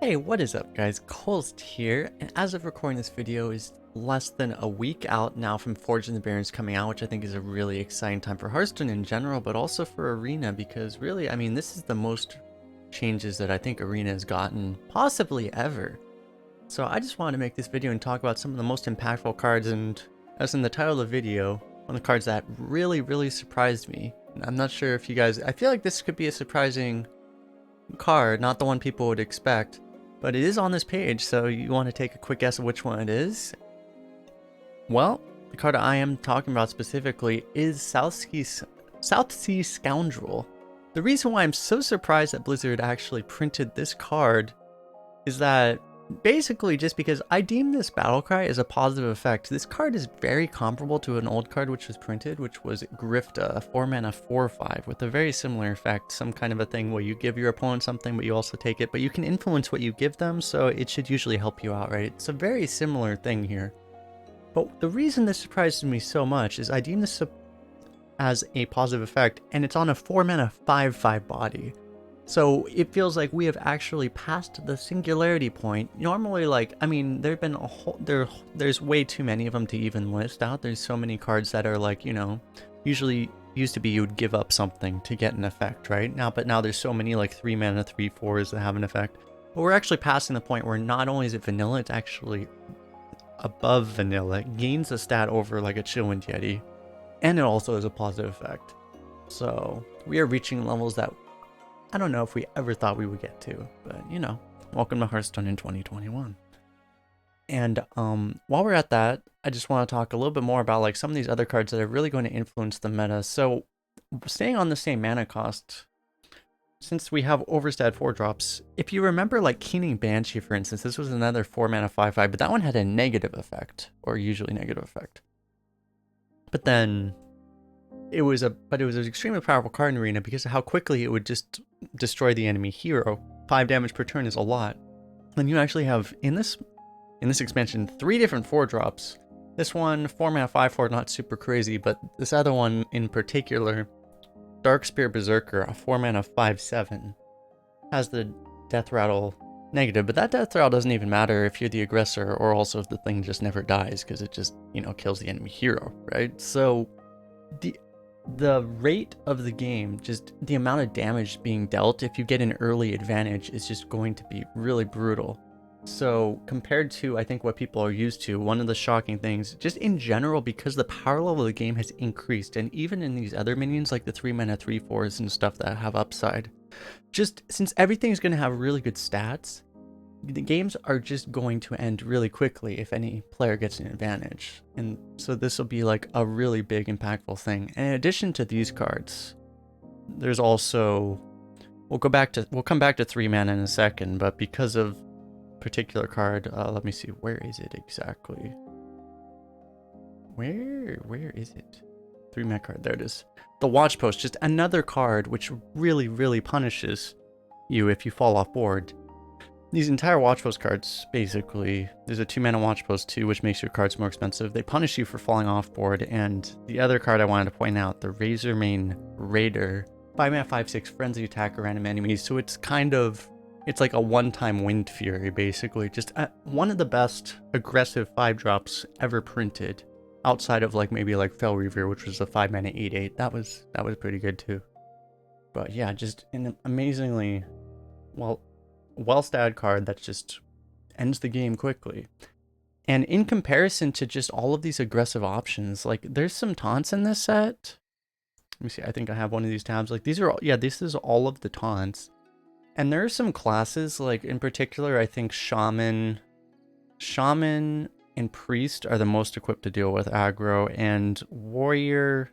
Hey, what is up guys? Kolst here, and as of recording this video is less than a week out now from Forging the Barrens coming out, which I think is a really exciting time for Hearthstone in general, but also for Arena because really, I mean, this is the most changes that I think Arena has gotten possibly ever. So I just wanted to make this video and talk about some of the most impactful cards, and as in the title of the video, one of the cards that really surprised me. I'm not sure if you guys, I feel like this could be a surprising card, not the one people would expect, but it is on this page, so you want to take a quick guess of which one it is? Well, the card I am talking about specifically is South Sea Scoundrel. The reason why I'm so surprised that Blizzard actually printed this card is that basically just because I deem this battle cry as a positive effect. This card is very comparable to an old card which was printed, which was Gryphon, a 4-mana 4/5 with a very similar effect, some kind of a thing where you give your opponent something but you also take it, but you can influence what you give them, so it should usually help you out, right? It's a very similar thing here. But the reason this surprises me so much is I deem this as a positive effect, and it's on a 4-mana 5/5 body. So it feels like we have actually passed the singularity point. Normally, like, I mean, there've been there's way too many of them to even list out. There's so many cards that are like, you know, usually used to be you would give up something to get an effect, right? But now there's so many like 3-mana 3/4s that have an effect. But we're actually passing the point where not only is it vanilla, it's actually above vanilla. It gains a stat over like a Chillwind Yeti, and it also has a positive effect. So we are reaching levels that I don't know if we ever thought we would get to, but you know, welcome to Hearthstone in 2021. And while we're at that, I just want to talk a little bit more about like some of these other cards that are really going to influence the meta. So staying on the same mana cost, since we have Overstated 4-drops, if you remember like Keening Banshee, for instance, this was another 4-mana 5/5, but that one had a negative effect, or usually negative effect. But then it was an extremely powerful card in Arena because of how quickly it would just destroy the enemy hero. 5 damage per turn is a lot. Then you actually have in this expansion 3 different 4-drops. This one 4-mana 5/4, not super crazy, but this other one in particular, Darkspear Berserker, a 4-mana 5/7, has the death rattle negative, but that death rattle doesn't even matter if you're the aggressor or also if the thing just never dies because it just, you know, kills the enemy hero, right? So the rate of the game, just the amount of damage being dealt if you get an early advantage, is just going to be really brutal. So compared to, I think, what people are used to, one of the shocking things, just in general, because the power level of the game has increased, and even in these other minions like the 3-mana 3/4s and stuff that have upside, just since everything's going to have really good stats, the games are just going to end really quickly if any player gets an advantage. And so this will be like a really big impactful thing. And in addition to these cards, there's also, we'll come back to 3-mana in a second, but because of particular card, let me see, where is it exactly? Where is it? 3-mana card, there it is. The Watch Post, just another card which really punishes you if you fall off board. These entire Watch Post cards, basically, there's a 2-mana Watch Post too, which makes your cards more expensive. They punish you for falling off board, and the other card I wanted to point out, the Razormane Raider, 5-mana 5/6 frenzy attack random enemies, so it's kind of, it's like a one-time Wind Fury, basically. Just one of the best aggressive 5-drops ever printed, outside of like maybe like Fel Reaver, which was a 5-mana 8/8. That was pretty good too. But yeah, just an amazingly well-statted card that just ends the game quickly. And in comparison to just all of these aggressive options, like there's some taunts in this set. Let me see, I think I have one of these tabs. Like these are all, yeah, this is all of the taunts. And there are some classes, like in particular, I think Shaman and Priest are the most equipped to deal with aggro, and Warrior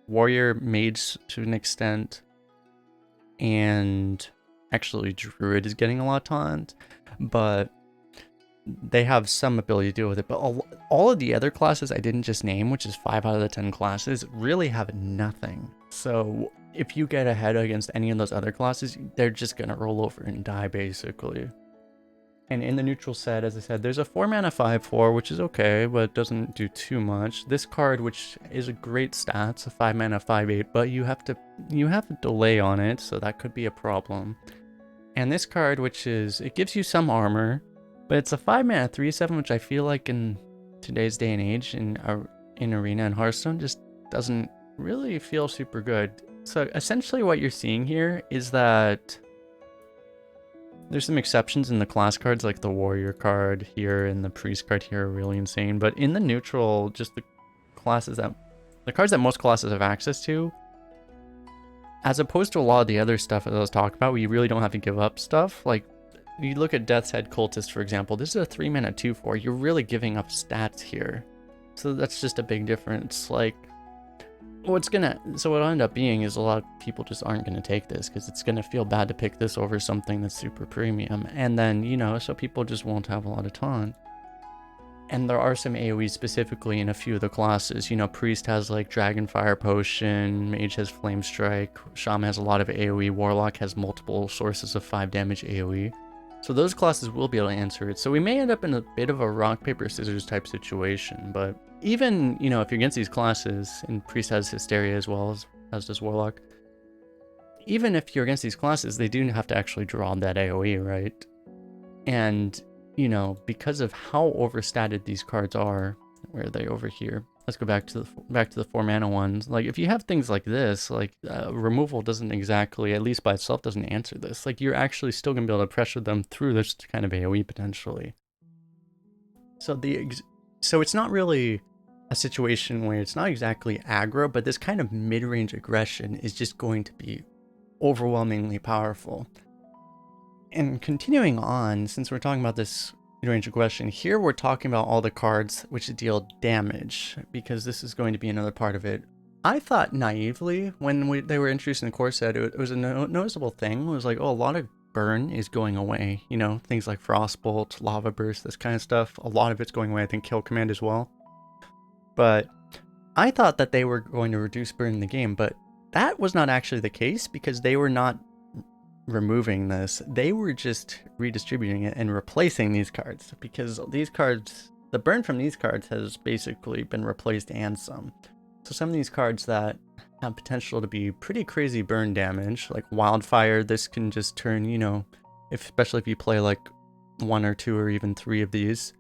Mage to an extent, and actually Druid is getting a lot of taunt, but they have some ability to deal with it. But all of the other classes I didn't just name, which is 5 out of the 10 classes, really have nothing. So if you get ahead against any of those other classes, they're just gonna roll over and die, basically. And in the neutral set, as I said, there's a 4-mana 5/4, which is okay, but doesn't do too much. This card, which is a great stats, a 5-mana 5/8, but you have a delay on it, so that could be a problem. And this card, which is, it gives you some armor, but it's a 5-mana 3/7, which I feel like in today's day and age in Arena and Hearthstone just doesn't really feel super good. So essentially what you're seeing here is that there's some exceptions in the class cards, like the warrior card here and the priest card here are really insane. But in the neutral, just the cards that most classes have access to, as opposed to a lot of the other stuff that I was talking about, where you really don't have to give up stuff. Like, you look at Death's Head Cultist, for example. This is a 3-mana 2/4. You're really giving up stats here. So that's just a big difference. Like, so what'll end up being is a lot of people just aren't going to take this because it's going to feel bad to pick this over something that's super premium. And then, you know, so people just won't have a lot of taunt. And there are some AoEs specifically in a few of the classes. You know, Priest has like Dragonfire Potion, Mage has Flame Strike, Shaman has a lot of AoE, Warlock has multiple sources of 5 damage AoE. So those classes will be able to answer it. So we may end up in a bit of a rock, paper, scissors type situation. But even, you know, if you're against these classes, and Priest has Hysteria as well as does Warlock, even if you're against these classes, they do have to actually draw that AoE, right? And, you know, because of how overstated these cards are, where are they over here? Let's go back to the 4-mana ones. Like, if you have things like this, like removal doesn't exactly, at least by itself, doesn't answer this. Like, you're actually still gonna be able to pressure them through this kind of AoE potentially. So it's not really a situation where it's not exactly aggro, but this kind of mid-range aggression is just going to be overwhelmingly powerful. And continuing on, since we're talking about this mid-range aggression, here we're talking about all the cards which deal damage, because this is going to be another part of it. I thought naively, when they were introduced in the core set, it was a noticeable thing. It was like, oh, a lot of burn is going away. You know, things like Frostbolt, Lava Burst, this kind of stuff. A lot of it's going away. I think Kill Command as well. But I thought that they were going to reduce burn in the game, but that was not actually the case, because they were not removing this. They were just redistributing it and replacing these cards, because these cards, the burn from these cards has basically been replaced and some. So some of these cards that have potential to be pretty crazy burn damage, like Wildfire, this can just turn, you know, especially if you play like 1 or 2 or even 3 of these,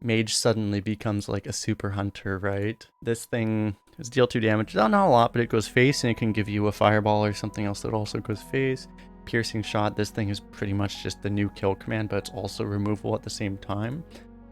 Mage suddenly becomes like a super hunter, right? This thing is deal 2 damage, not a lot, but it goes face and it can give you a fireball or something else that also goes face. Piercing Shot, this thing is pretty much just the new kill command, but it's also removal at the same time.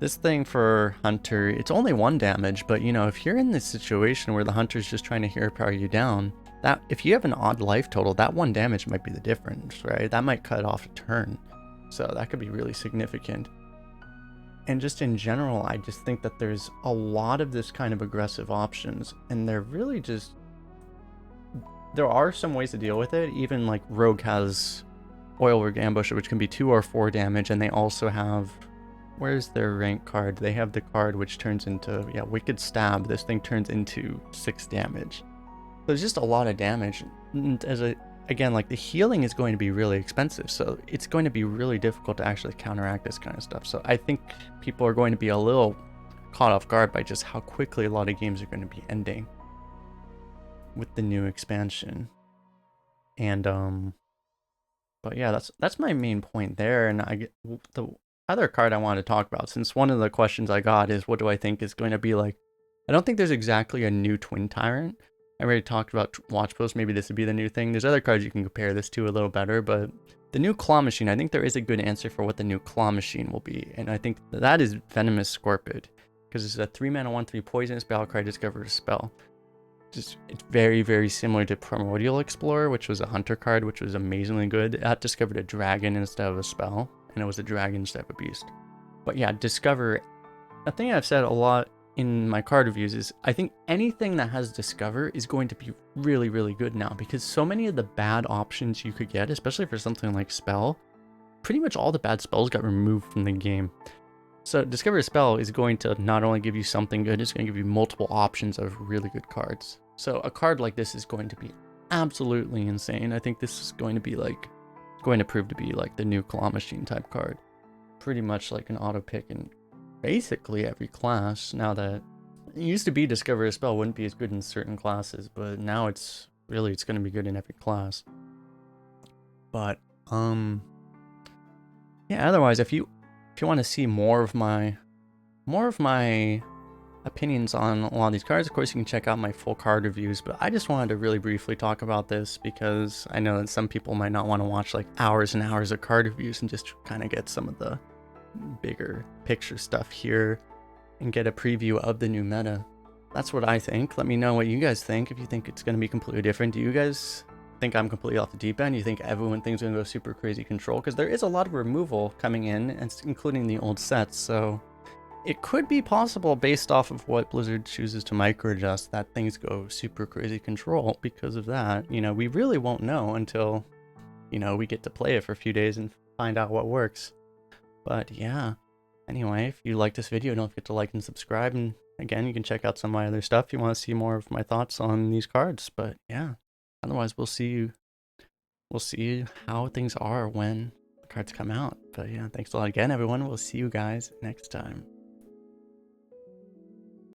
This thing for Hunter, it's only 1 damage, but you know, if you're in this situation where the Hunter's just trying to hero power you down, that if you have an odd life total, that 1 damage might be the difference, right? That might cut off a turn. So that could be really significant. And just in general, I just think that there's a lot of this kind of aggressive options, and they're really just, there are some ways to deal with it. Even like Rogue has Oil Rig Ambusher, which can be 2 or 4 damage, and they also have, where's their rank card? They have the card which turns into, yeah, Wicked Stab. This thing turns into 6 damage. There's just a lot of damage. And again, like the healing is going to be really expensive, so it's going to be really difficult to actually counteract this kind of stuff. So I think people are going to be a little caught off guard by just how quickly a lot of games are going to be ending with the new expansion. And but yeah, that's my main point there. And the other card I wanted to talk about, since one of the questions I got is what do I think is going to be like, I don't think there's exactly a new Twin Tyrant. I already talked about Watch Post, maybe this would be the new thing. There's other cards you can compare this to a little better, but the new Claw Machine, I think there is a good answer for what the new Claw Machine will be. And I think that is Venomous Scorpid, because it's a 3-mana 1/3 poisonous battle cry, discover a spell. It's very, very similar to Primordial Explorer, which was a hunter card, which was amazingly good. It discovered a dragon instead of a spell, and it was a dragon instead of a beast. But yeah, discover, a thing I've said a lot in my card reviews is I think anything that has discover is going to be really, really good now, because so many of the bad options you could get, especially for something like spell, pretty much all the bad spells got removed from the game. So discover a spell is going to not only give you something good, it's going to give you multiple options of really good cards. So a card like this is going to be absolutely insane. I think this is going to be like, going to prove to be like the new Claw Machine type card. Pretty much like an auto pick in basically every class. Now that it used to be discover a spell wouldn't be as good in certain classes, but now it's going to be good in every class. But yeah, otherwise, if you want to see more of my opinions on a lot of these cards, of course you can check out my full card reviews, but I just wanted to really briefly talk about this because I know that some people might not want to watch like hours and hours of card reviews and just kind of get some of the bigger picture stuff here and get a preview of the new meta. That's what I think. Let me know what you guys think, if you think it's going to be completely different. Do you guys think I'm completely off the deep end? You think everyone thinks going to go super crazy control? Because there is a lot of removal coming in, and including the old sets, so it could be possible based off of what Blizzard chooses to micro adjust that things go super crazy control because of that. You know, we really won't know until, you know, we get to play it for a few days and find out what works. But yeah, anyway, if you like this video, don't forget to like and subscribe. And again, you can check out some of my other stuff if you want to see more of my thoughts on these cards. But yeah, otherwise we'll see how things are when the cards come out. But yeah, thanks a lot again, everyone. We'll see you guys next time.